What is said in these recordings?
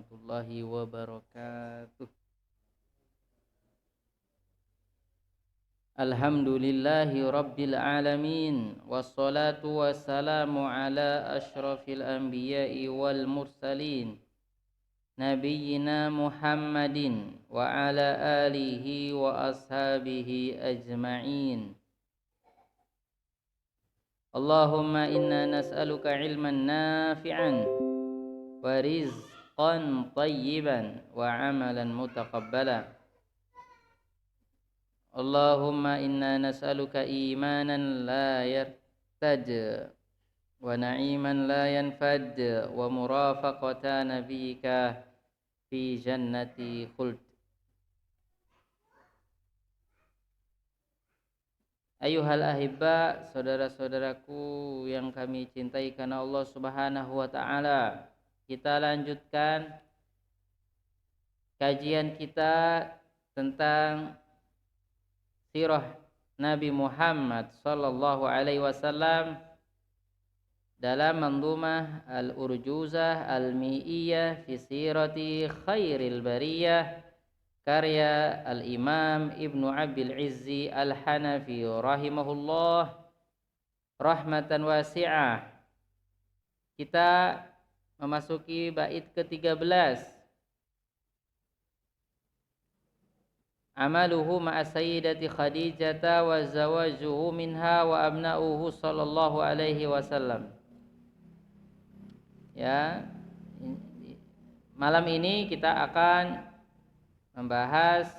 warahmatullahi wabarakatuh. Alhamdulillahi rabbil alamin, wassalatu wassalamu ala ashrafil anbiya'i wal mursalin, nabiyyina Muhammadin wa ala alihi wa ashabihi ajma'in. Allahumma inna nas'aluka ilman nafi'an wa rizqan tayyiban wa amalan mutaqabbala. Allahumma inna nas'aluka imanan la yartaj wa na'iman la yanfad wa murafaqata nabiyyika fi jannati khuld. Ayuhal ahibba, saudara-saudaraku yang kami cintai karena Allah Subhanahu wa taala. Kita lanjutkan kajian kita tentang sirah Nabi Muhammad sallallahu alaihi wasallam dalam manzumah Al-Urjuzah Al-Mi'iyah fi sirati khairil bariyah karya Al-Imam Ibnu Abil Izzi Al-Hanafi rahimahullah rahmatan wasi'ah. Kita memasuki bait ke-13. Amaluhu ma'a sayyidati Khadijah wa zawajuhu minha wa abna'uhu sallallahu alaihi wasallam. Ya, malam ini kita akan membahas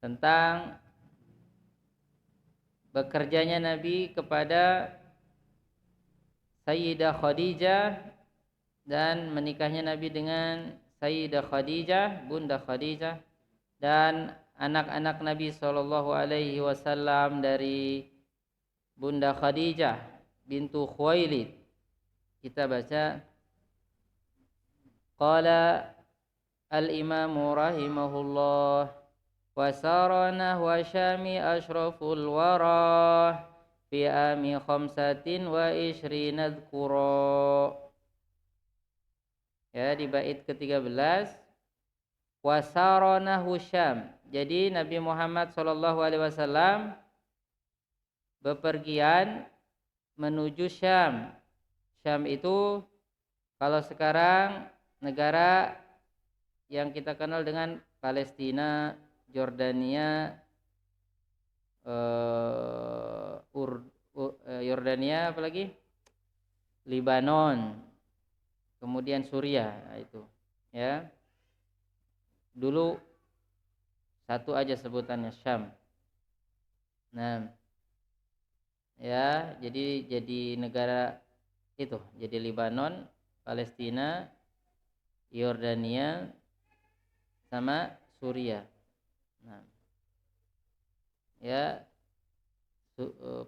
tentang bekerjanya Nabi kepada Sayyidah Khadijah dan menikahnya Nabi dengan Sayyidah Khadijah, Bunda Khadijah, dan anak-anak Nabi sallallahu alaihi wasallam dari Bunda Khadijah bintu Khuwailid. Kita baca qala al-imam rahimahullah wa sarana wa syami ashraful wara fi ami khamsatin wa ishrina dzkura. Ya, di bait ke-13 wa sarana Syam. Jadi Nabi Muhammad sallallahu alaihi wasallam bepergian menuju Syam. Syam itu kalau sekarang negara yang kita kenal dengan Palestina, Jordania, Yordania, apalagi Libanon, kemudian Suriah, itu ya. Dulu satu aja sebutannya Syam. Nah, ya, jadi negara itu, jadi Libanon, Palestina, Yordania, sama Suriah. Nah, ya,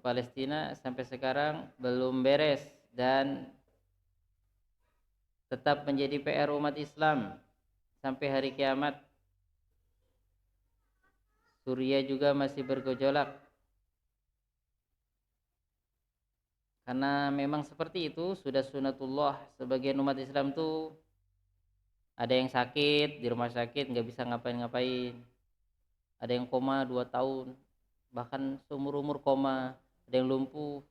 Palestina sampai sekarang belum beres dan tetap menjadi PR umat Islam sampai hari kiamat. Suriah juga masih bergejolak. Karena memang seperti itu, sudah sunatullah. Sebagian umat Islam tuh ada yang sakit di rumah sakit nggak bisa ngapain-ngapain, ada yang koma 2 tahun, bahkan seumur-umur koma, ada yang lumpuh,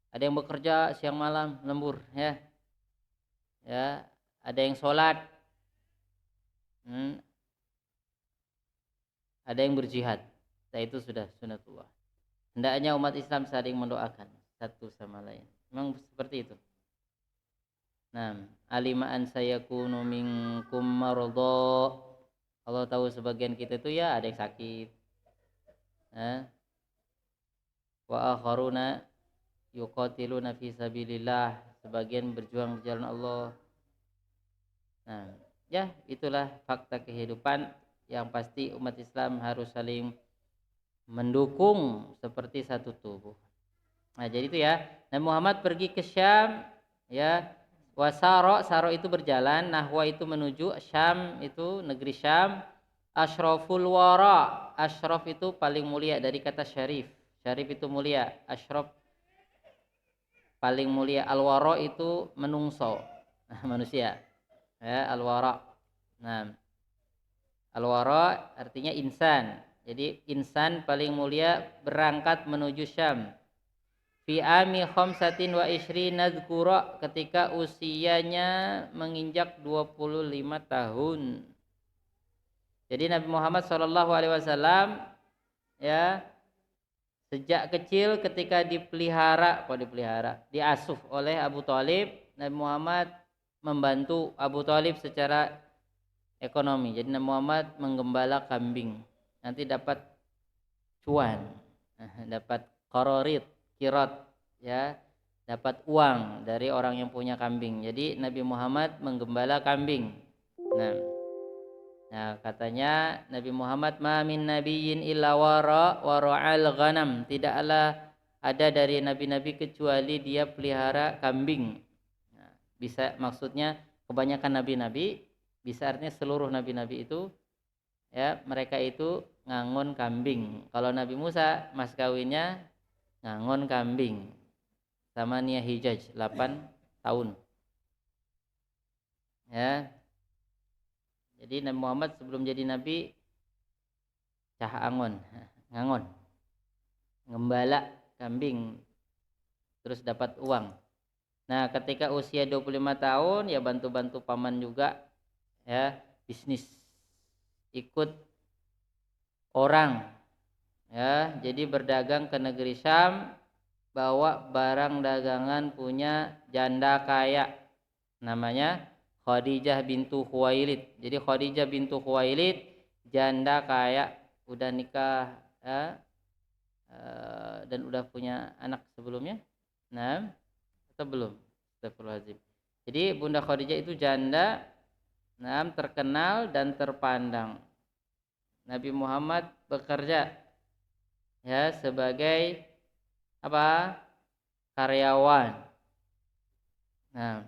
ada yang bekerja siang malam lembur, ya, ada yang sholat, ada yang berjihad. Nah, itu sudah sunatullah. Hendaknya umat Islam saling mendoakan satu sama lain. Memang seperti itu. Nah, alimaan sayakunu minkum maradha. Allah tahu sebagian kita itu ya ada yang sakit. Wa akharuna yuqatiluna fi sabilillah. Sebagian berjuang di jalan Allah. Nah, ya itulah fakta kehidupan. Yang pasti umat Islam harus saling mendukung seperti satu tubuh. Nah, jadi itu ya. Nabi Muhammad pergi ke Syam, ya. Saro itu berjalan, nahwa itu menuju, Syam itu negeri Syam. Ashraful wara, ashraf itu paling mulia dari kata syarif. Syarif itu mulia, ashraf paling mulia. Al-wara itu menungso, manusia. Ya, al-wara. Nah, al-wara artinya insan. Jadi insan paling mulia berangkat menuju Syam. Fi ami khamsatin wa ishrina dzkura, ketika usianya menginjak 25 tahun. Jadi Nabi Muhammad sallallahu alaihi wasallam ya sejak kecil ketika diasuh oleh Abu Thalib, Nabi Muhammad membantu Abu Thalib secara ekonomi. Jadi Nabi Muhammad menggembala kambing. Nanti dapat cuan, dapat qararit, kirat, ya, dapat uang dari orang yang punya kambing. Jadi Nabi Muhammad menggembala kambing. Nah, katanya Nabi Muhammad ma min nabiyyin illa wara'al ghanam. Tidaklah ada dari nabi-nabi kecuali dia pelihara kambing. Nah, bisa maksudnya kebanyakan nabi-nabi, bisa artinya seluruh nabi-nabi itu ya mereka itu ngangon kambing. Kalau Nabi Musa mas kawinnya ngangon kambing. Sama Nia Hijaj 8 tahun. Ya. Jadi Nabi Muhammad sebelum jadi nabi cah angon, ngangon, ngembala kambing, terus dapat uang. Nah, ketika usia 25 tahun ya bantu-bantu paman juga, ya, bisnis, ikut orang, ya, jadi berdagang ke negeri Syam, bawa barang dagangan punya janda kaya, namanya Khadijah bintu Khuwailid. Jadi Khadijah bintu Khuwailid janda kaya, udah nikah, ya, dan udah punya anak sebelumnya. Nah, atau belum? Astagfirullahaladzim. Jadi Bunda Khadijah itu janda, nah, terkenal dan terpandang. Nabi Muhammad bekerja ya sebagai apa? Karyawan. Nah,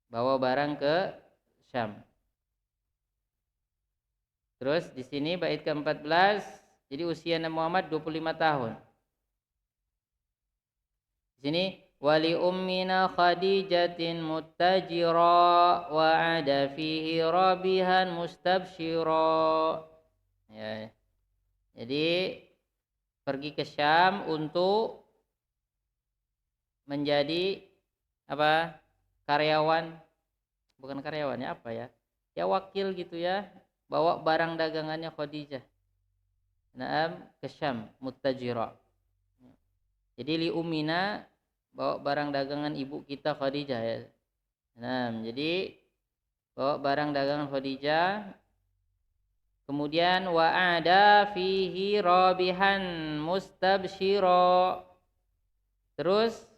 bawa barang ke Syam. Terus di sini bait ke-14, jadi usia Nabi Muhammad 25 tahun. Di sini wali ummina Khadijatin muttajira wa ada fihi rabihan mustabsyira. Ya. Jadi pergi ke Syam untuk menjadi apa? Karyawan, bukan karyawannya apa ya? Ya wakil gitu ya, bawa barang dagangannya Khadijah. Naam ke Syam muttajira. Jadi li umina bawa barang dagangan ibu kita Khadijah ya. Nah, jadi bawa barang dagangan Khadijah. Kemudian wa ada fihi rabihan mustabsyira. Terus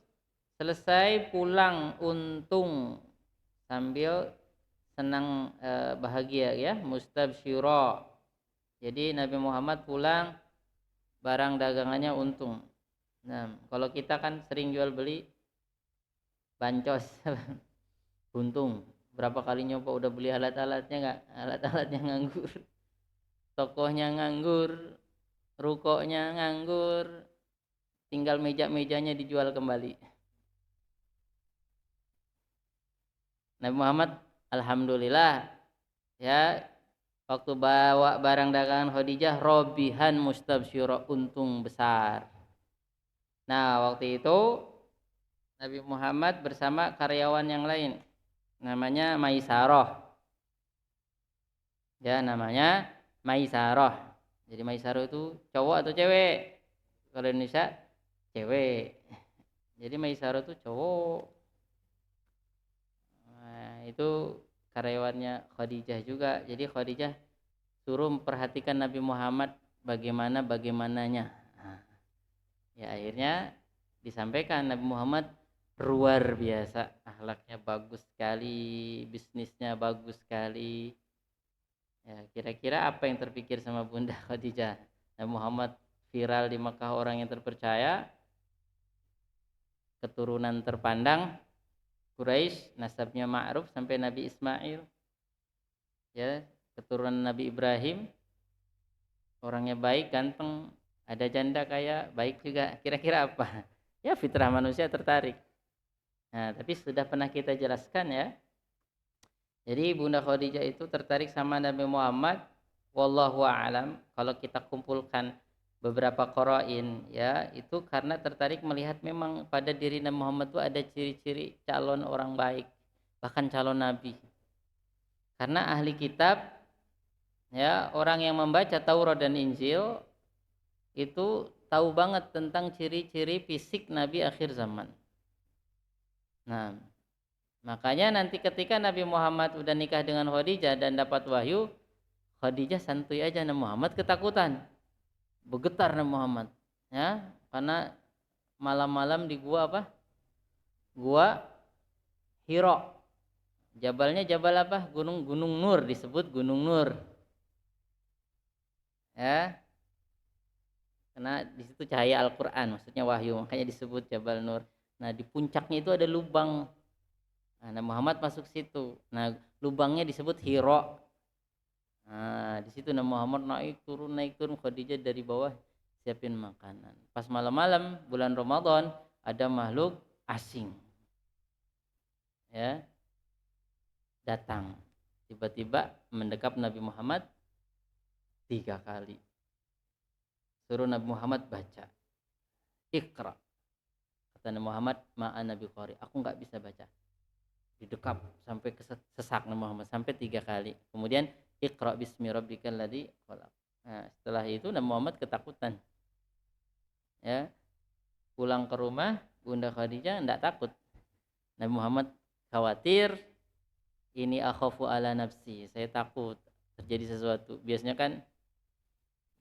selesai pulang untung sambil senang bahagia ya, mustabsyira. Jadi Nabi Muhammad pulang barang dagangannya untung. Nah, kalau kita kan sering jual beli bancos, untung. Berapa kali nyoba udah beli alat-alatnya nggak, alat-alatnya nganggur, tokohnya nganggur, rukonya nganggur, tinggal meja-mejanya dijual kembali. Nabi Muhammad alhamdulillah ya waktu bawa barang dagangan Khadijah robihan mustabsyira, untung besar. Nah, waktu itu Nabi Muhammad bersama karyawan yang lain, namanya Maisarah. Ya, namanya Maisarah. Jadi Maisarah itu cowok atau cewek? Kalau Indonesia cewek. Jadi Maisarah itu cowok. Nah, itu karyawannya Khadijah juga. Jadi Khadijah suruh memperhatikan Nabi Muhammad bagaimananya. Nah, ya akhirnya disampaikan Nabi Muhammad luar biasa, akhlaknya bagus sekali, bisnisnya bagus sekali. Ya, kira-kira apa yang terpikir sama Bunda Khadijah? Nabi Muhammad viral di Makkah, orang yang terpercaya, keturunan terpandang Quraisy, nasabnya ma'ruf sampai Nabi Ismail. Ya, keturunan Nabi Ibrahim, orangnya baik, ganteng, ada janda kaya, baik juga. Kira-kira apa? Ya fitrah manusia tertarik. Nah, tapi sudah pernah kita jelaskan ya, Jadi Bunda Khadijah itu tertarik sama Nabi Muhammad, wallahu a'lam. Kalau kita kumpulkan beberapa qarain ya, itu karena tertarik melihat memang pada diri Nabi Muhammad itu ada ciri-ciri calon orang baik, bahkan calon nabi. Karena ahli kitab ya, orang yang membaca Taurat dan Injil itu tahu banget tentang ciri-ciri fisik nabi akhir zaman. Nah, makanya nanti ketika Nabi Muhammad udah nikah dengan Khadijah dan dapat wahyu, Khadijah santuy aja, Nabi Muhammad ketakutan. Bergetar Nabi Muhammad. Ya, karena malam-malam di gua apa? Gua Hiro. Jabalnya jabal apa? Gunung Nur, disebut Gunung Nur. Ya, karena di situ cahaya Al-Qur'an, maksudnya wahyu, makanya disebut Jabal Nur. Nah, di puncaknya itu ada lubang. Nah, Muhammad masuk situ. Nah, lubangnya disebut Hiro. Nah, di situ Nabi Muhammad naik turun Khadijah dari bawah siapin makanan. Pas malam-malam bulan Ramadan ada makhluk asing. Ya, datang. Tiba-tiba mendekap Nabi Muhammad 3 kali. Suruh Nabi Muhammad baca. Iqra. Kata Nabi Muhammad, ma'an Nabi Qari. Aku nggak bisa baca. Didekap sampai sesak Nabi Muhammad sampai 3 kali. Kemudian Iqra bismi rabbikal ladzi khalaq. Nah, setelah itu Nabi Muhammad ketakutan. Ya, pulang ke rumah Bunda Khadijah enggak takut. Nabi Muhammad khawatir, ini akhafu ala nafsi. Saya takut terjadi sesuatu. Biasanya kan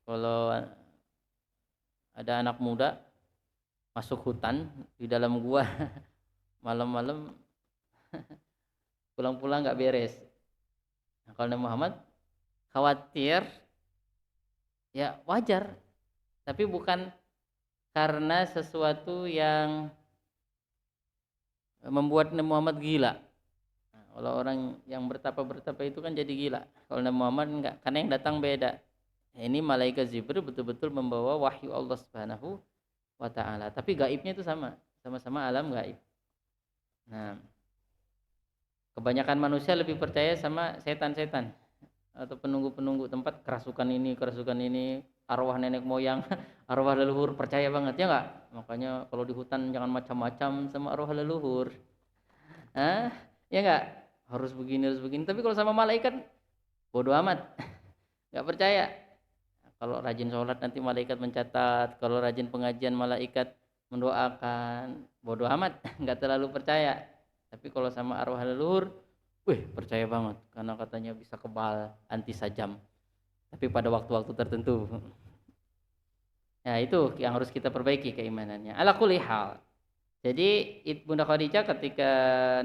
kalau ada anak muda masuk hutan di dalam gua malam-malam pulang-pulang nggak beres. Nah, kalau Nabi Muhammad khawatir, ya wajar, tapi bukan karena sesuatu yang membuat Nabi Muhammad gila. Nah, kalau orang yang bertapa itu kan jadi gila. Kalau Nabi Muhammad enggak, karena yang datang beda. Nah, ini malaikat Jibril betul-betul membawa wahyu Allah Subhanahu wa taala. Tapi gaibnya itu sama-sama alam gaib. Nah, kebanyakan manusia lebih percaya sama setan-setan atau penunggu-penunggu tempat, kerasukan ini, arwah nenek moyang, arwah leluhur, percaya banget ya nggak? Makanya kalau di hutan jangan macam-macam sama arwah leluhur. Ah, ya nggak? Harus begini. Tapi kalau sama malaikat bodoh amat, nggak percaya. Kalau rajin sholat nanti malaikat mencatat, kalau rajin pengajian malaikat mendoakan, bodoh amat, nggak terlalu percaya. Tapi kalau sama arwah leluhur, wih percaya banget, karena katanya bisa kebal, anti sajam. Tapi pada waktu-waktu tertentu. Ya itu yang harus kita perbaiki keimanannya. Ala kulli hal. Jadi Bunda Khadijah ketika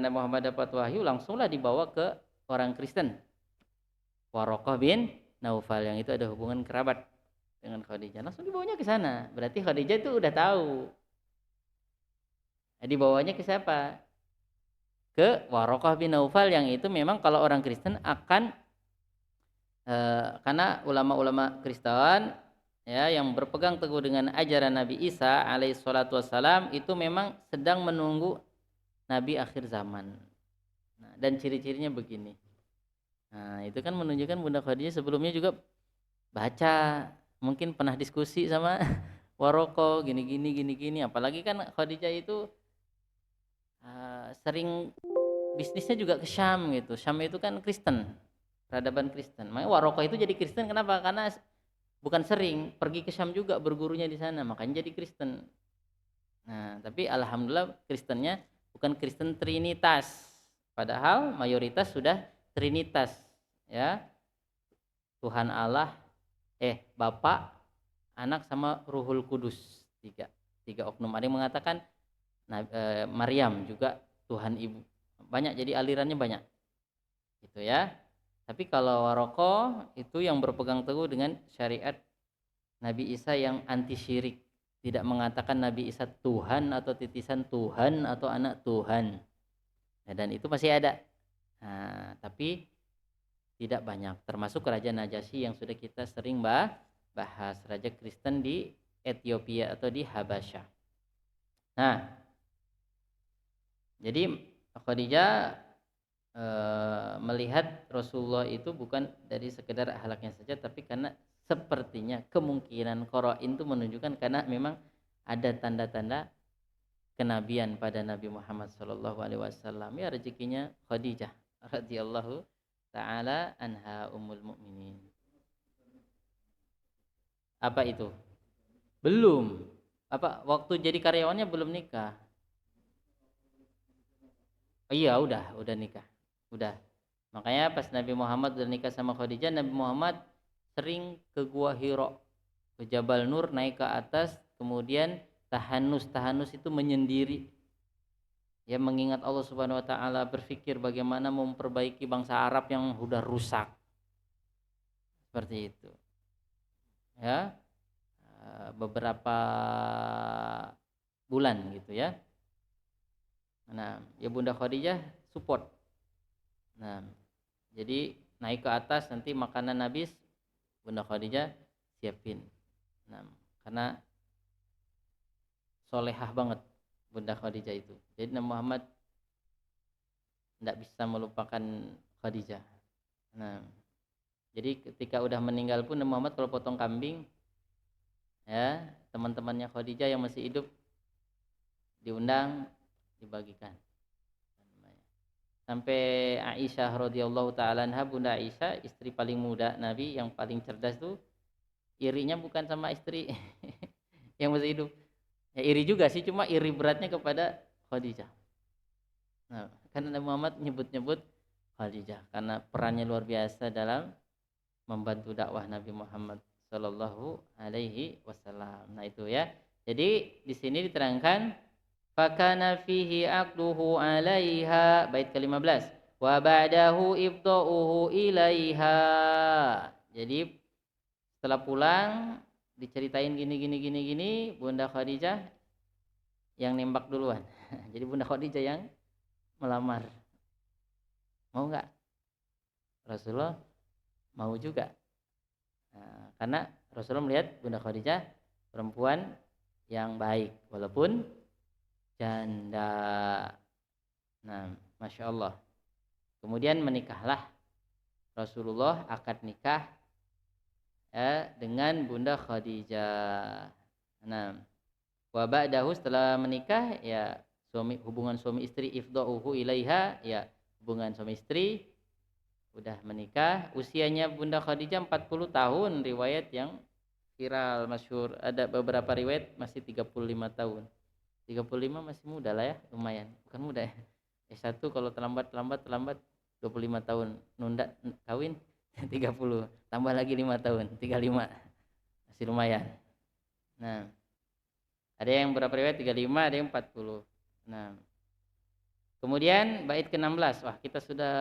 Nabi Muhammad dapat wahyu langsunglah dibawa ke orang Kristen. Waraqah bin Naufal, yang itu ada hubungan kerabat dengan Khadijah. Langsung dibawanya ke sana. Berarti Khadijah itu udah tahu. Nah, dibawanya ke siapa? Ke Waraqah bin Naufal, yang itu memang kalau orang Kristen akan karena ulama-ulama Kristen ya yang berpegang teguh dengan ajaran Nabi Isa alaihi salatu wassalam itu memang sedang menunggu Nabi akhir zaman. Nah, dan ciri-cirinya begini. Nah, itu kan menunjukkan Bunda Khadijah sebelumnya juga baca, mungkin pernah diskusi sama Waroko gini, apalagi kan Khadijah itu sering bisnisnya juga ke Syam gitu. Syam itu kan Kristen, peradaban Kristen. Makanya Waroko itu jadi Kristen kenapa? Karena bukan sering pergi ke Syam juga bergurunya di sana, makanya jadi Kristen. Nah, tapi alhamdulillah Kristennya bukan Kristen Trinitas, padahal mayoritas sudah Trinitas, ya. Tuhan Allah, Bapa, Anak sama Ruhul Kudus, tiga oknum. Ada yang mengatakan Maryam juga Tuhan Ibu. Banyak, jadi alirannya banyak, gitu ya. Tapi kalau Waroko itu yang berpegang teguh dengan syariat Nabi Isa yang anti syirik, tidak mengatakan Nabi Isa Tuhan atau titisan Tuhan atau anak Tuhan. Nah, dan itu masih ada. Nah, tapi tidak banyak, termasuk Raja Najasyi yang sudah kita sering bahas, raja Kristen di Ethiopia atau di Habasyah. Nah, jadi Khadijah melihat Rasulullah itu bukan dari sekedar akhlaknya saja, tapi karena sepertinya kemungkinan qara'in itu menunjukkan karena memang ada tanda-tanda kenabian pada Nabi Muhammad sallallahu alaihi wasallam. Ya, rezekinya Khadijah radhiyallahu taala anha ummul mukminin. Apa itu? Belum. Apa waktu jadi karyawannya belum nikah? Oh iya, udah nikah. Udah. Makanya pas Nabi Muhammad udah nikah sama Khadijah, Nabi Muhammad sering ke Gua Hira, ke Jabal Nur, naik ke atas, kemudian tahanus itu menyendiri. Ya, mengingat Allah Subhanahu wa taala, berpikir bagaimana memperbaiki bangsa Arab yang sudah rusak. Seperti itu. Ya. Beberapa bulan gitu ya. Nah, ya Bunda Khadijah support. Nah, jadi naik ke atas nanti makanan habis, Bunda Khadijah siapin. Nah, karena solehah banget Bunda Khadijah itu. Jadi Nabi Muhammad tidak bisa melupakan Khadijah. Nah, jadi ketika udah meninggal pun Nabi Muhammad kalau potong kambing, ya teman-temannya Khadijah yang masih hidup diundang, dibagikan. Sampai Aisyah radhiyallahu taala anha, Bunda Aisyah, istri paling muda Nabi yang paling cerdas tuh, irinya bukan sama istri yang masih hidup. Ya iri juga sih, cuma iri beratnya kepada Khadijah. Nah, karena Nabi Muhammad nyebut-nyebut Khadijah karena perannya luar biasa dalam membantu dakwah Nabi Muhammad sallallahu alaihi wasallam. Nah, itu ya. Jadi di sini diterangkan fakana fihi aqduhu 'alaiha, bait ke-15, wa ba'dahu ibta'uhu ilaiha. Jadi setelah pulang diceritain gini, Bunda Khadijah yang nembak duluan. Jadi Bunda Khadijah yang melamar. Mau nggak? Rasulullah mau juga. Nah, karena Rasulullah melihat Bunda Khadijah perempuan yang baik walaupun janda. Nah, Masya Allah. Kemudian menikahlah Rasulullah, akad nikah dengan Bunda Khadijah. Nah, wa ba'dahu, setelah menikah ya hubungan suami istri, ifda'uhu ilaiha, ya hubungan suami istri udah menikah. Usianya Bunda Khadijah 40 tahun, riwayat yang viral masyhur. Ada beberapa riwayat masih 35 tahun. 35 masih muda lah ya, lumayan. Bukan muda ya. S1 kalau terlambat 25 tahun. Nunda kawin 30. Tambah lagi 5 tahun, 35. Masih lumayan. Nah, ada yang berapa riwayat 35, ada yang 40. Nah, kemudian bait ke-16. Wah, kita sudah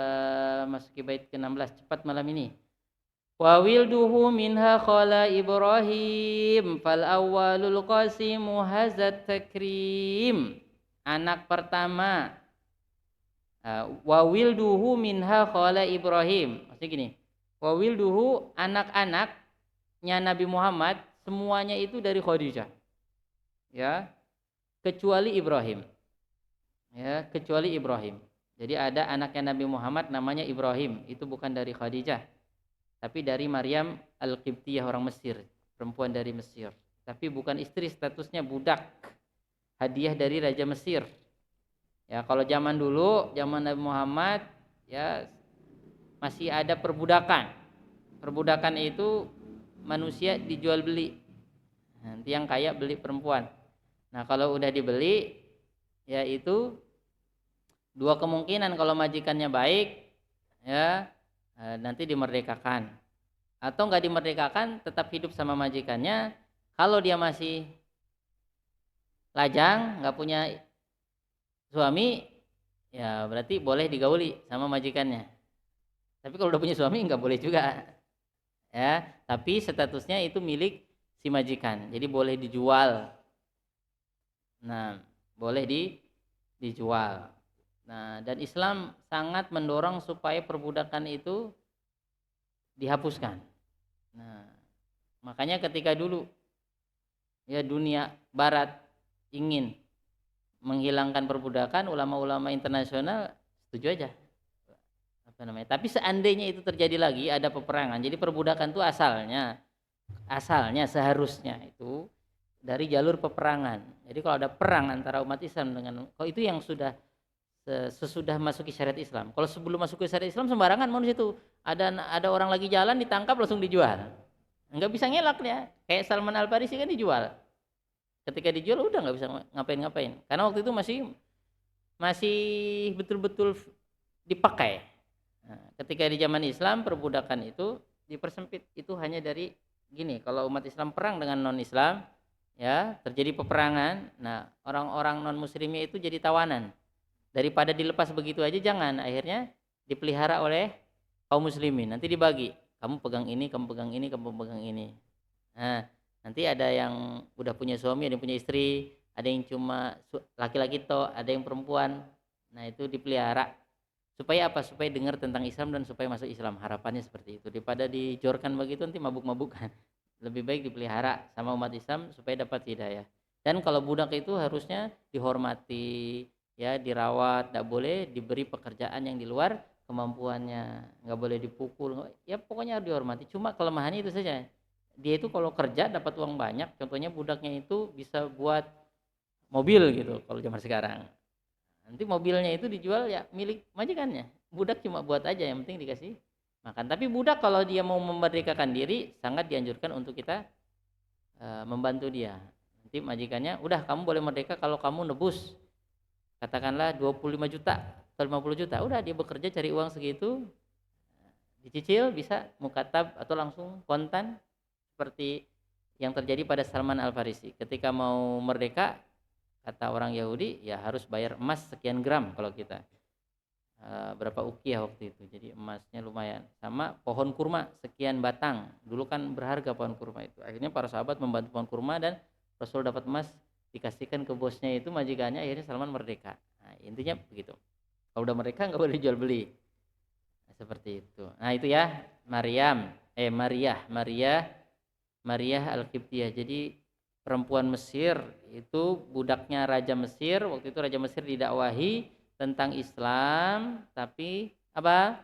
masuki bait ke-16 cepat malam ini. Wa wilduhu minha khala Ibrahim fal awwalul qasimu hazat takrim. Anak pertama, wa wilduhu minha khala Ibrahim. Maksudnya gini, wa wilduhu, anak-anaknya Nabi Muhammad semuanya itu dari Khadijah. Ya, kecuali Ibrahim. Ya, kecuali Ibrahim. Jadi ada anaknya Nabi Muhammad namanya Ibrahim, itu bukan dari Khadijah, tapi dari Maryam Al-Qibtiyah, orang Mesir, perempuan dari Mesir. Tapi bukan istri, statusnya budak, hadiah dari Raja Mesir. Ya, kalau zaman dulu, zaman Nabi Muhammad, ya masih ada perbudakan. Perbudakan itu manusia dijual beli. Nanti yang kaya beli perempuan. Nah, kalau udah dibeli, ya itu dua kemungkinan. Kalau majikannya baik, ya nanti dimerdekakan, atau nggak dimerdekakan tetap hidup sama majikannya. Kalau dia masih lajang, nggak punya suami, ya berarti boleh digauli sama majikannya. Tapi kalau udah punya suami nggak boleh juga, ya. Tapi statusnya itu milik si majikan, jadi boleh dijual. Nah, boleh dijual. Nah, dan Islam sangat mendorong supaya perbudakan itu dihapuskan. Nah, makanya ketika dulu ya dunia barat ingin menghilangkan perbudakan, ulama-ulama internasional setuju aja. apa namanya. Tapi seandainya itu terjadi lagi ada peperangan. Jadi perbudakan itu asalnya seharusnya itu dari jalur peperangan. Jadi kalau ada perang antara umat Islam dengan kalau itu yang sudah sesudah masuk ke syariat Islam. Kalau sebelum masuk ke syariat Islam sembarangan mau di situ. Ada orang lagi jalan ditangkap langsung dijual. Nggak bisa ngelak dia. Kayak Salman Al Farisi kan dijual. Ketika dijual udah nggak bisa ngapain-ngapain. Karena waktu itu masih betul-betul dipakai. Nah, ketika di zaman Islam perbudakan itu dipersempit, itu hanya dari gini, kalau umat Islam perang dengan non Islam ya terjadi peperangan, nah orang-orang non muslimnya itu jadi tawanan, daripada dilepas begitu aja jangan, akhirnya dipelihara oleh kaum muslimin, nanti dibagi, kamu pegang ini, kamu pegang ini, kamu pegang ini. Nah nanti ada yang udah punya suami, ada yang punya istri, ada yang cuma laki-laki toh, ada yang perempuan, nah itu dipelihara. Supaya apa? Supaya dengar tentang Islam dan supaya masuk Islam. Harapannya seperti itu. Daripada dijorkan begitu nanti mabuk-mabukan. Lebih baik dipelihara sama umat Islam supaya dapat hidayah. Dan kalau budak itu harusnya dihormati, ya, dirawat, tidak boleh diberi pekerjaan yang di luar kemampuannya, nggak boleh dipukul. Ya pokoknya harus dihormati. Cuma kelemahannya itu saja. Dia itu kalau kerja dapat uang banyak, contohnya budaknya itu bisa buat mobil gitu kalau zaman sekarang. Nanti mobilnya itu dijual ya milik majikannya. Budak cuma buat aja, yang penting dikasih makan. Tapi budak kalau dia mau memerdekakan diri sangat dianjurkan untuk kita membantu dia. Nanti majikannya, udah kamu boleh merdeka kalau kamu nebus katakanlah 25 juta atau 50 juta. Udah dia bekerja cari uang segitu, dicicil bisa mukatab atau langsung kontan seperti yang terjadi pada Salman Al Farisi. Ketika mau merdeka, kata orang Yahudi ya harus bayar emas sekian gram kalau kita berapa ukiyah waktu itu, jadi emasnya lumayan, sama pohon kurma sekian batang, dulu kan berharga pohon kurma itu. Akhirnya para sahabat membantu pohon kurma dan Rasul dapat emas dikasihkan ke bosnya itu majikannya, akhirnya Salman merdeka. Nah, intinya begitu, kalau udah merdeka nggak boleh jual beli, nah, seperti itu. Nah itu ya Maria Al-Qibtiyah. Jadi perempuan Mesir itu budaknya Raja Mesir. Waktu itu Raja Mesir didakwahi tentang Islam, tapi apa?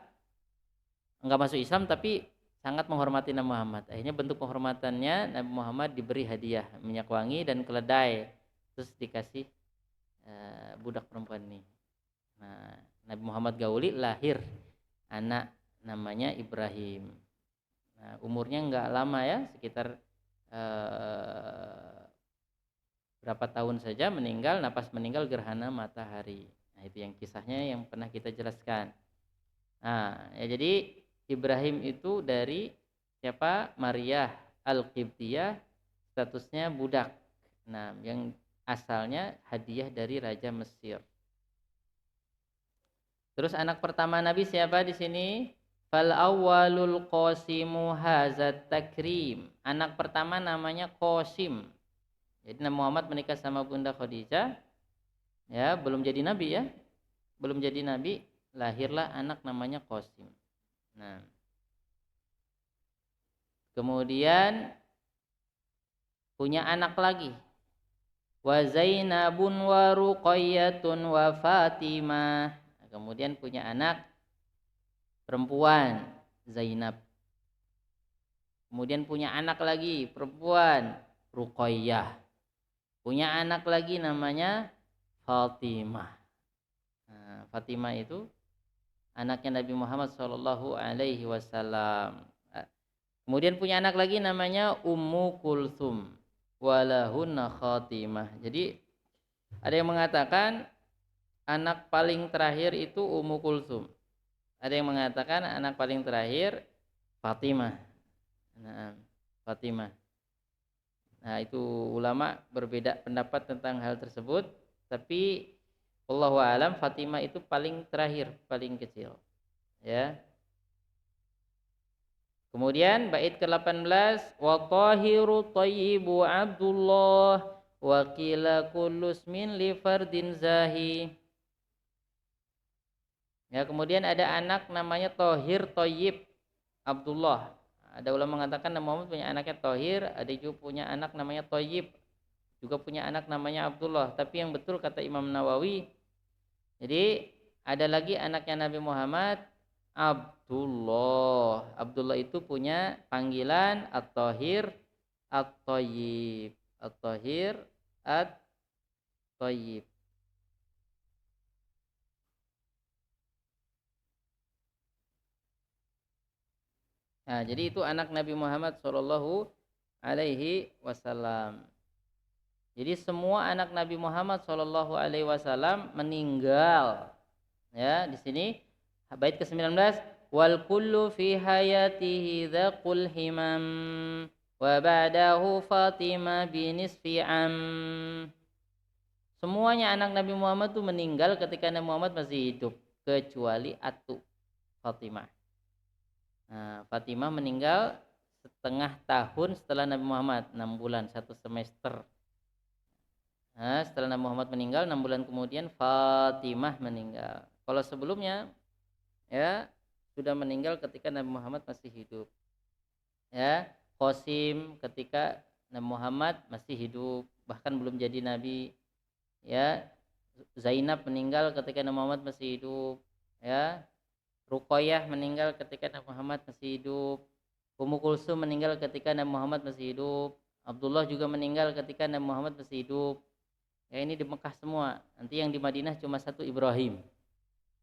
Enggak masuk Islam tapi sangat menghormati Nabi Muhammad. Akhirnya bentuk penghormatannya Nabi Muhammad diberi hadiah minyak wangi dan keledai. Terus dikasih budak perempuan ini. Nah, Nabi Muhammad gauli lahir anak namanya Ibrahim. Nah, umurnya enggak lama ya, sekitar berapa tahun saja meninggal, pas meninggal gerhana matahari. Nah itu yang kisahnya yang pernah kita jelaskan. Nah ya, jadi Ibrahim itu dari siapa? Maria Al-Qibtiyah, statusnya budak. Nah yang asalnya hadiah dari Raja Mesir. Terus anak pertama Nabi siapa di sini? Fal awwalul Qasimu hazat takrim. Anak pertama namanya Qasim. Jadi Nabi Muhammad menikah sama Bunda Khadijah, ya belum jadi nabi ya, belum jadi nabi, lahirlah anak namanya Qasim. Nah, kemudian punya anak lagi, wa Zainabun wa Ruqayyatun wa Fatimah. Nah, kemudian punya anak perempuan Zainab. Kemudian punya anak lagi perempuan Ruqayyah. Punya anak lagi namanya Fatimah. Nah, Fatimah itu anaknya Nabi Muhammad Shallallahu Alaihi Wasallam. Kemudian punya anak lagi namanya Ummu Kulthum. Walahunna Khatimah. Jadi ada yang mengatakan anak paling terakhir itu Ummu Kulthum. Ada yang mengatakan anak paling terakhir Fatimah. Nah, Fatimah. Nah itu ulama berbeda pendapat tentang hal tersebut, tapi wallahu a'lam Fatimah itu paling terakhir, paling kecil ya. Kemudian bait ke-18, wa tahiru thayyibu Abdullah wa qila kullu ismin li fardin zahi. Ya, kemudian ada anak namanya Thahir Thayyib Abdullah. Ada ulama mengatakan Nabi Muhammad punya anaknya Thahir, ada juga punya anak namanya Thayyib, juga punya anak namanya Abdullah. Tapi yang betul kata Imam Nawawi, jadi ada lagi anaknya Nabi Muhammad Abdullah. Abdullah itu punya panggilan At-Thahir, At-Thayyib. At-Thahir, At-Thayyib. Nah, jadi itu anak Nabi Muhammad Shallallahu Alaihi Wasallam. Jadi semua anak Nabi Muhammad Shallallahu Alaihi Wasallam meninggal. Ya, di sini bait ke-19, wal kullu fi hayatihi dzaqul himam wa ba'dahu Fatimah binisfi am. Semuanya anak Nabi Muhammad itu meninggal ketika Nabi Muhammad masih hidup kecuali Atu Fatimah. Nah, Fatimah meninggal setengah tahun setelah Nabi Muhammad, 6 bulan, 1 semester. Nah, setelah Nabi Muhammad meninggal 6 bulan kemudian Fatimah meninggal. Kalau sebelumnya ya sudah meninggal ketika Nabi Muhammad masih hidup. Ya, Qasim ketika Nabi Muhammad masih hidup, bahkan belum jadi nabi. Ya, Zainab meninggal ketika Nabi Muhammad masih hidup. Ya, Ruqayyah meninggal ketika Nabi Muhammad masih hidup. Ummu Kulsum meninggal ketika Nabi Muhammad masih hidup. Abdullah juga meninggal ketika Nabi Muhammad masih hidup. Ya, ini di Mekah semua. Nanti yang di Madinah cuma satu, Ibrahim.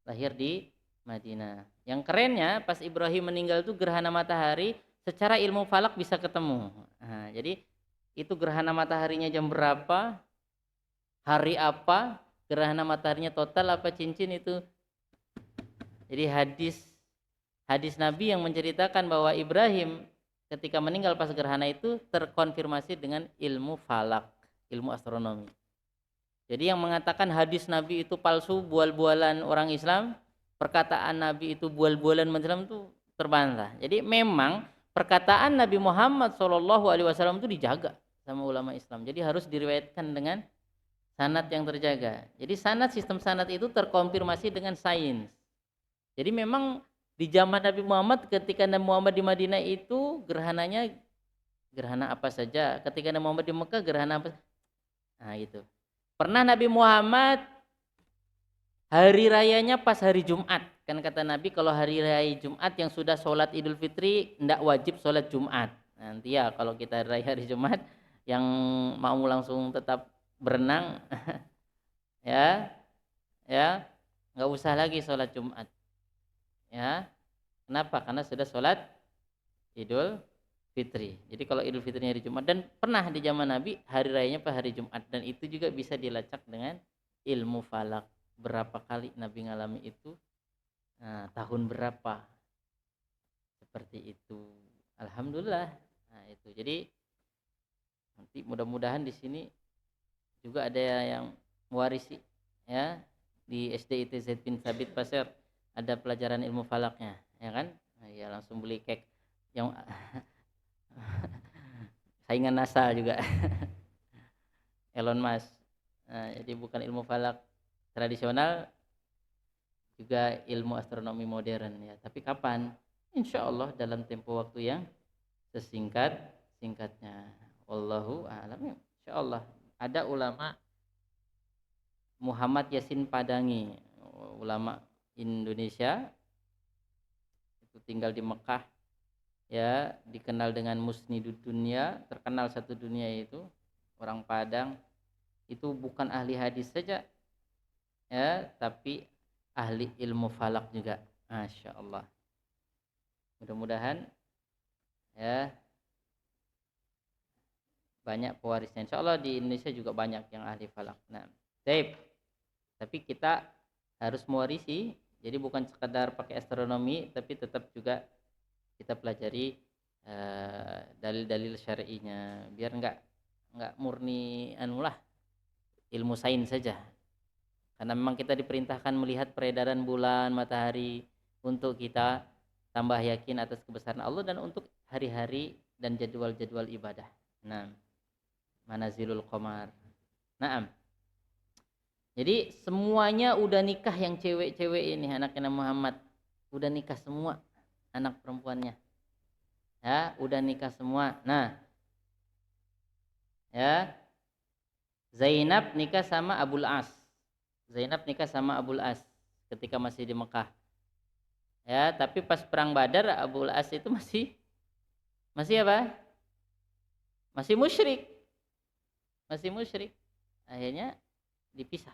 Lahir di Madinah. Yang kerennya pas Ibrahim meninggal itu gerhana matahari secara ilmu falak bisa ketemu. Nah, jadi itu gerhana mataharinya jam berapa, hari apa, gerhana mataharinya total apa cincin itu. Jadi hadis Nabi yang menceritakan bahwa Ibrahim ketika meninggal pas gerhana itu terkonfirmasi dengan ilmu falak, ilmu astronomi. Jadi yang mengatakan hadis Nabi itu palsu, bual-bualan orang Islam, perkataan Nabi itu bual-bualan Islam itu terbantah. Jadi memang perkataan Nabi Muhammad SAW itu dijaga sama ulama Islam. Jadi harus diriwayatkan dengan sanad yang terjaga. Jadi sistem sanad itu terkonfirmasi dengan sains. Jadi memang di zaman Nabi Muhammad, ketika Nabi Muhammad di Madinah itu gerhananya gerhana apa saja. Ketika Nabi Muhammad di Mekah gerhana apa? Nah itu. Pernah Nabi Muhammad hari rayanya pas hari Jumat. Kan kata Nabi kalau hari raya Jumat yang sudah sholat Idul Fitri tidak wajib sholat Jumat. Nanti ya kalau kita hari Jumat yang mau langsung tetap berenang ya nggak usah lagi sholat Jumat. Ya, kenapa? Karena sudah sholat Idul Fitri. Jadi kalau Idul Fitrinya hari Jumat, dan pernah di zaman Nabi hari rayanya pada hari Jumat, dan itu juga bisa dilacak dengan ilmu falak. Berapa kali Nabi ngalami itu? Nah, tahun berapa? Seperti itu. Alhamdulillah. Nah, itu. Jadi nanti mudah-mudahan di sini juga ada yang mewarisi ya di SD ITZ bin Sabit Pasir ada pelajaran ilmu falaknya, ya kan? Nah, ya langsung beli cake yang saingan NASA juga. Elon Musk. Nah, jadi bukan ilmu falak tradisional, juga ilmu astronomi modern ya. Tapi kapan? Insya Allah dalam tempo waktu yang singkatnya. Wallahu a'lam. Insya Allah. Ada ulama Muhammad Yasin Padangi, ulama Indonesia, itu tinggal di Mekah. Ya, dikenal dengan Musnidud Dunia, terkenal satu dunia itu, orang Padang. Itu bukan ahli hadis saja, ya, tapi ahli ilmu falak juga. Masya Allah. Mudah-mudahan ya banyak pewarisnya. Insya Allah di Indonesia juga banyak yang ahli falak. Nah, tapi kita harus mewarisi. Jadi bukan sekadar pakai astronomi, tapi tetap juga kita pelajari dalil-dalil syar'inya, biar nggak murni anulah ilmu sains saja. Karena memang kita diperintahkan melihat peredaran bulan, matahari untuk kita tambah yakin atas kebesaran Allah dan untuk hari-hari dan jadwal-jadwal ibadah. Nah, manazilul qamar. Naam. Jadi semuanya udah nikah, yang cewek-cewek ini anaknya Muhammad udah nikah semua, anak perempuannya. Ya, udah nikah semua. Nah, ya, Zainab nikah sama Abul As. Zainab nikah sama Abul As ketika masih di Mekah. Ya, tapi pas perang Badar Abu As itu masih apa? Masih musyrik, masih musyrik. Akhirnya dipisah.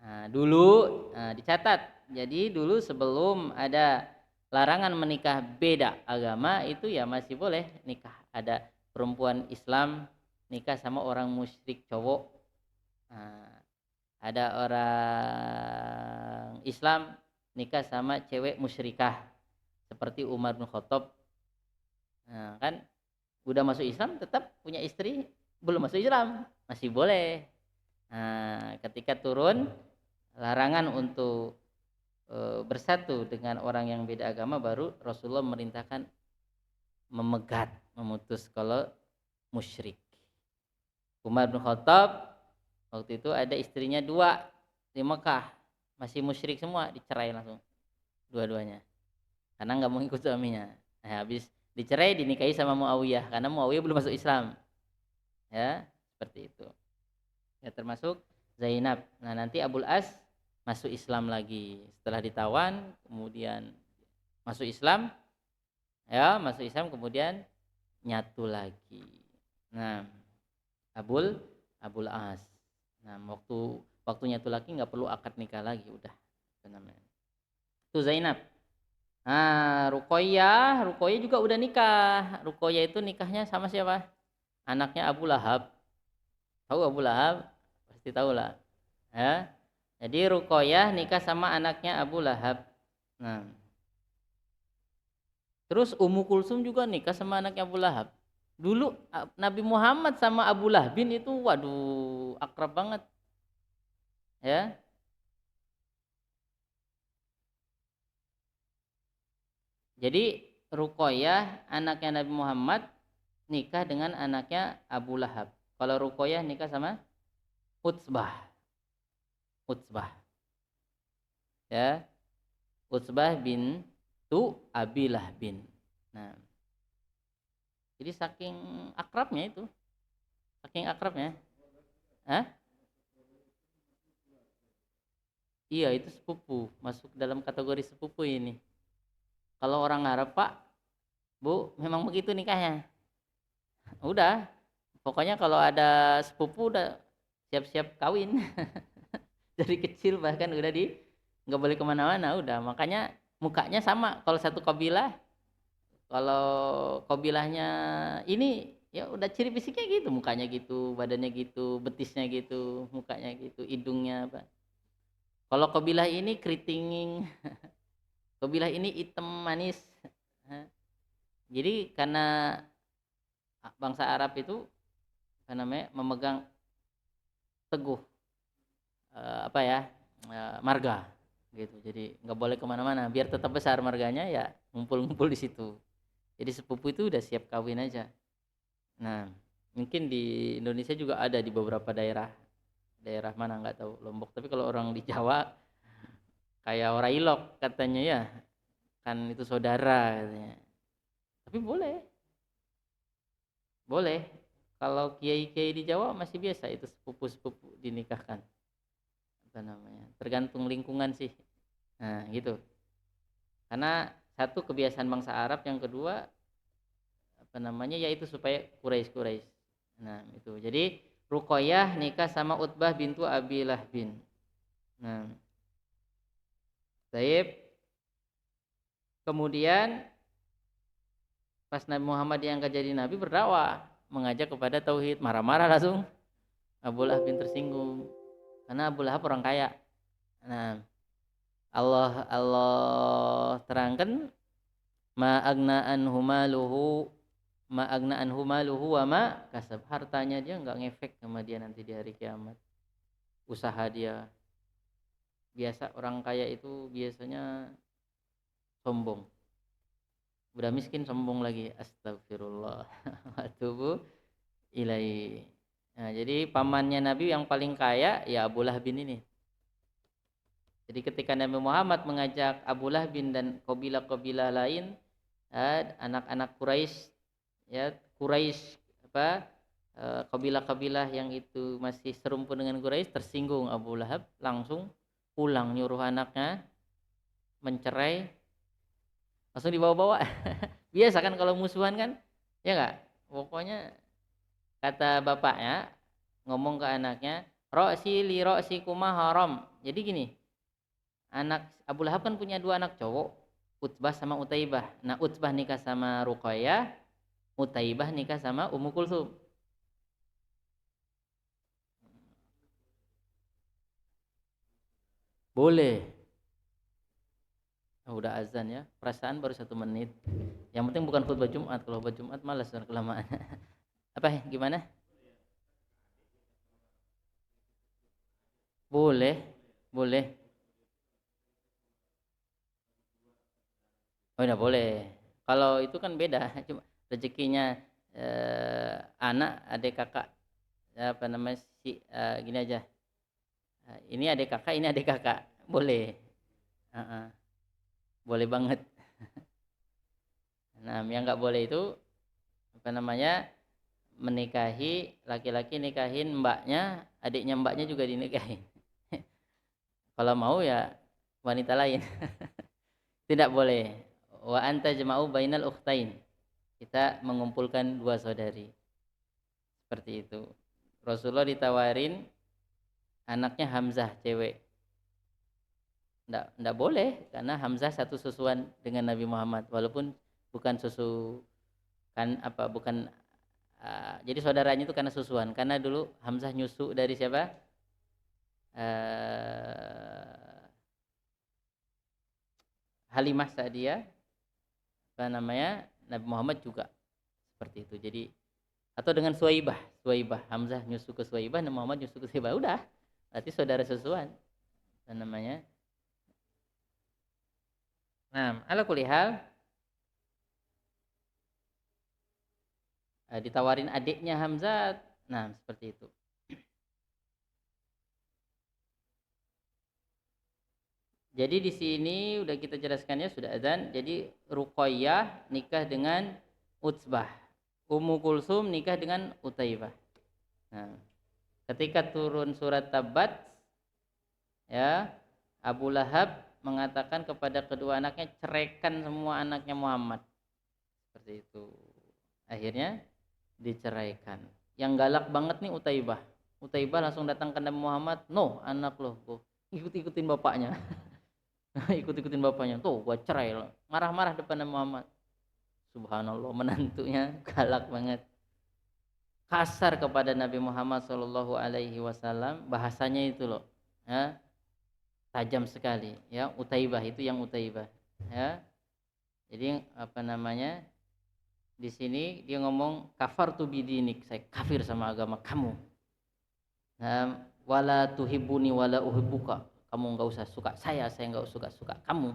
Nah, dulu dicatat. Jadi dulu sebelum ada larangan menikah beda agama itu ya masih boleh nikah. Ada perempuan Islam nikah sama orang musyrik cowok. Nah, ada orang Islam nikah sama cewek musyrikah seperti Umar bin Khattab. Nah, kan udah masuk Islam tetap punya istri, belum masuk Islam masih boleh. Nah, ketika turun larangan untuk bersatu dengan orang yang beda agama baru Rasulullah memerintahkan memegat, memutus kalau musyrik. Umar bin Khattab waktu itu ada istrinya 2 di Mekah, masih musyrik semua, dicerai langsung dua-duanya karena nggak mau ikut suaminya. Nah, habis dicerai dinikahi sama Muawiyah karena Muawiyah belum masuk Islam. Ya, seperti itu. Ya, termasuk Zainab. Nah, nanti Abul As masuk Islam lagi setelah ditawan, kemudian masuk Islam, ya masuk Islam kemudian nyatu lagi. Nah, Abul Abul As. Nah, waktu nyatu lagi nggak perlu akad nikah lagi, udah apa namanya. Itu Zainab. Nah, Ruqayyah juga udah nikah. Ruqayyah itu nikahnya sama siapa? Anaknya Abu Lahab. Tahu Abu Lahab? Pasti tahu lah. Ya. Jadi Ruqayyah nikah sama anaknya Abu Lahab. Nah, terus Ummu Kulsum juga nikah sama anaknya Abu Lahab. Dulu Nabi Muhammad sama Abu Lahabin itu waduh akrab banget. Ya. Jadi Ruqayyah anaknya Nabi Muhammad nikah dengan anaknya Abu Lahab. Kalau Ruqayyah nikah sama Utsbah. Utsbah. Ya. Utsbah bin Abi Lahab. Nah, jadi saking akrabnya itu. Saking akrabnya. Hah? Iya, itu sepupu, masuk dalam kategori sepupu ini. Kalau orang Arab, Pak, Bu, memang begitu nikahnya. Udah, pokoknya kalau ada sepupu udah siap-siap kawin. Dari kecil bahkan udah nggak boleh kemana-mana, udah. Makanya mukanya sama. Kalau satu kabilah, kalau kabilahnya ini ya udah ciri fisiknya gitu, mukanya gitu, badannya gitu, betisnya gitu, mukanya gitu, hidungnya apa. Kalau kabilah ini keriting, kabilah ini hitam manis. Jadi karena bangsa Arab itu apa namanya memegang teguh apa ya marga gitu. Jadi nggak boleh kemana-mana. Biar tetap besar marganya ya ngumpul-ngumpul di situ. Jadi sepupu itu udah siap kawin aja. Nah, mungkin di Indonesia juga ada di beberapa daerah. Daerah mana nggak tahu Lombok. Tapi kalau orang di Jawa kayak orang Ilok katanya ya kan itu saudara katanya. Tapi boleh, boleh. Kalau kiai-kiai di Jawa masih biasa itu sepupu-sepupu dinikahkan. Apa namanya? Tergantung lingkungan sih. Nah, gitu. Karena satu kebiasaan bangsa Arab, yang kedua apa namanya yaitu supaya Quraisy. Nah, itu. Jadi Ruqayyah nikah sama Utbah bintu Abi Lahbin. Nah, baik. Kemudian pas Nabi Muhammad diangkat jadi nabi berdakwah, mengajak kepada tauhid, marah-marah langsung. Abu Lahab bin tersinggung karena Abu Lahab orang kaya. Nah, Allah terangkan ma agna anhu maluhu wa ma kasab. Hartanya dia nggak ngefek sama dia nanti di hari kiamat. Usaha dia. Biasa orang kaya itu biasanya sombong. Udah miskin sombong lagi. Astagfirullah. Atubu ilai. Nah, jadi pamannya Nabi yang paling kaya ya Abu Lahab bin ini. Jadi ketika Nabi Muhammad mengajak Abu Lahab bin dan kabilah-kabilah lain, anak-anak Quraisy, ya Quraisy apa kabilah-kabilah yang itu masih serumpun dengan Quraisy tersinggung, Abu Lahab langsung pulang nyuruh anaknya mencerai langsung dibawa-bawa. Biasa kan kalau musuhan kan, ya nggak? Pokoknya kata bapaknya ngomong ke anaknya, roksi li roksi kuma haram. Jadi gini, anak Abu Lahab kan punya dua anak cowok, Utbah sama Utaibah. Nah, Utbah nikah sama Ruqayyah, Utaibah nikah sama Ummu Kulsum. Boleh. Oh, udah azan ya. Perasaan baru 1 menit. Yang penting bukan khutbah Jumat. Kalau khutbah Jumat malas dan kelamaan. Apa ya? Gimana? Boleh. Boleh. Oh, enggak boleh. Kalau itu kan beda. Cuma rezekinya anak, adik kakak. Apa namanya gini aja. Ini adik kakak, ini adik kakak. Boleh. Uh-uh. Boleh banget. Nah, yang nggak boleh itu apa namanya menikahi laki-laki nikahin mbaknya, adiknya mbaknya juga dinikahin. Kalau mau ya wanita lain. Tidak boleh. Wa anta jama'u bainal ukhtain. Kita mengumpulkan dua saudari. Seperti itu. Rasulullah ditawarin anaknya Hamzah cewek. Nggak boleh karena Hamzah satu susuan dengan Nabi Muhammad walaupun bukan susu kan apa bukan jadi saudaranya itu karena susuan karena dulu Hamzah nyusu dari siapa Halimah Sa'diyah apa namanya Nabi Muhammad juga seperti itu jadi atau dengan Suwaibah Hamzah nyusu ke Suwaibah Nabi Muhammad nyusu ke Suwaibah udah berarti saudara susuan apa namanya nah ala kulihal ditawarin adiknya Hamzah nah seperti itu. Jadi di sini udah kita jelaskannya sudah azan. Jadi Ruqayyah nikah dengan Utsbah. Ummu Kulsum nikah dengan Utaibah. Nah, ketika turun surat Tabat ya, Abu Lahab mengatakan kepada kedua anaknya ceraikan semua anaknya Muhammad. Seperti itu. Akhirnya diceraikan. Yang galak banget nih Utaibah. Utaibah langsung datang ke Nabi Muhammad, "No, anak lo, ikut-ikutin bapaknya." Ikut-ikutin bapaknya tuh gua cerai loh marah-marah depan Muhammad subhanallah menantunya galak banget kasar kepada Nabi Muhammad Shallallahu Alaihi Wasallam bahasanya itu loh ya tajam sekali ya Utaibah itu yang Utaibah ya jadi apa namanya di sini dia ngomong kafar tu bidinik saya kafir sama agama kamu nah, wala tuhibuni wala uhibbuka kamu nggak usah suka saya nggak suka kamu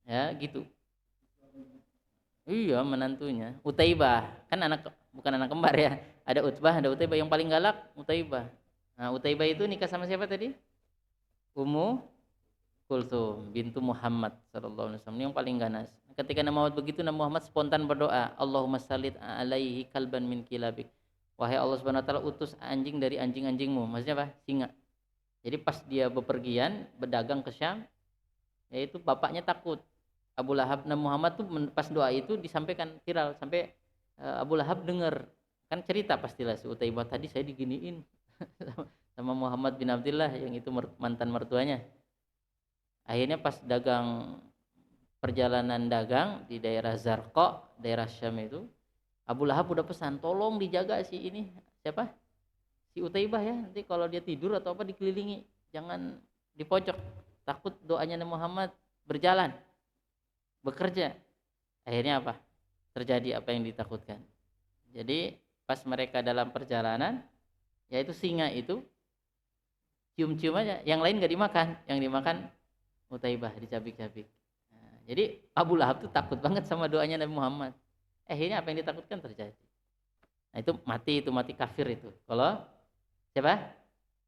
ya gitu iya menantunya Utaibah kan bukan anak kembar ya ada Utbah ada Utaibah yang paling galak Utaibah nah Utaibah itu nikah sama siapa tadi Ummu Kulthum bintu Muhammad sallallahu alaihi wasallam yang paling ganas ketika Nabi Muhammad begitu Nabi Muhammad spontan berdoa Allahumma sallit alaihi kalban min kilabik wahai Allah Subhanahu wa taala utus anjing dari anjing-anjingmu maksudnya apa singa jadi pas dia bepergian berdagang ke Syam yaitu bapaknya takut Abu Lahab dan Muhammad tuh pas doa itu disampaikan viral sampai Abu Lahab dengar kan cerita pastilah si Utaibah tadi saya diginiin sama Muhammad bin Abdullah yang itu mantan mertuanya akhirnya pas perjalanan dagang di daerah Zarqa daerah Syam itu Abu Lahab udah pesan tolong dijaga si ini siapa si Utaibah ya nanti kalau dia tidur atau apa dikelilingi jangan di pojok takut doanya Nabi Muhammad berjalan bekerja akhirnya apa terjadi apa yang ditakutkan jadi pas mereka dalam perjalanan yaitu singa itu cium-cium aja yang lain nggak dimakan yang dimakan Utaibah dicabik-cabik nah, jadi Abu Lahab tuh takut banget sama doanya Nabi Muhammad akhirnya apa yang ditakutkan terjadi nah itu mati kafir itu kalau siapa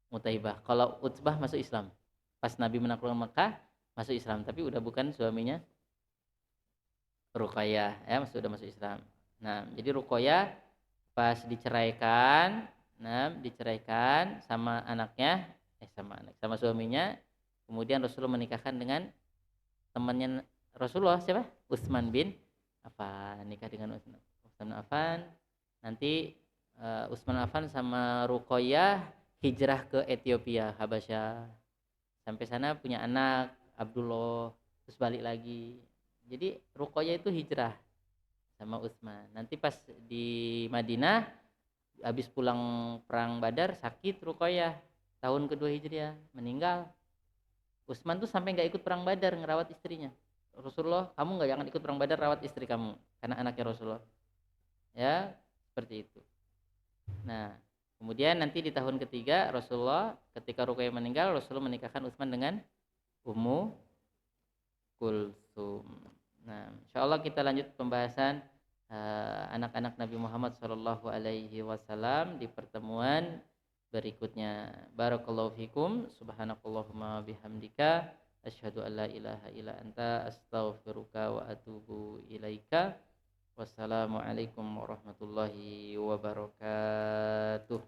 Utaibah kalau Utbah masuk Islam pas Nabi menaklukkan Mekah masuk Islam tapi udah bukan suaminya Ruqayyah ya sudah masuk Islam. Nah, jadi Ruqayyah pas diceraikan sama anaknya sama suaminya, kemudian Rasulullah menikahkan dengan temannya Rasulullah siapa? Utsman bin Affan, nikah dengan Utsman bin Affan. Nanti Utsman bin Affan sama Ruqayyah hijrah ke Ethiopia, Habasyah. Sampai sana punya anak Abdullah, terus balik lagi. Jadi Ruqayyah itu hijrah sama Utsman. Nanti pas di Madinah habis pulang perang Badar sakit Ruqayyah, tahun kedua Hijriah meninggal. Utsman tuh sampai nggak ikut perang Badar, ngerawat istrinya. Rasulullah, kamu nggak jangan ikut perang Badar, rawat istri kamu karena anaknya Rasulullah. Ya, seperti itu. Nah, kemudian nanti di tahun ketiga Rasulullah ketika Ruqayyah meninggal, Rasulullah menikahkan Utsman dengan Ummu Kulsum. Nah, insya Allah kita lanjut pembahasan anak-anak Nabi Muhammad Shallallahu Alaihi Wasallam di pertemuan berikutnya. Barakallahu fikum, subhanakallahumma bihamdika, asyhadu an la ilaha illa anta, astaghfiruka wa atubu ilaika. Wassalamualaikum warahmatullahi wabarakatuh.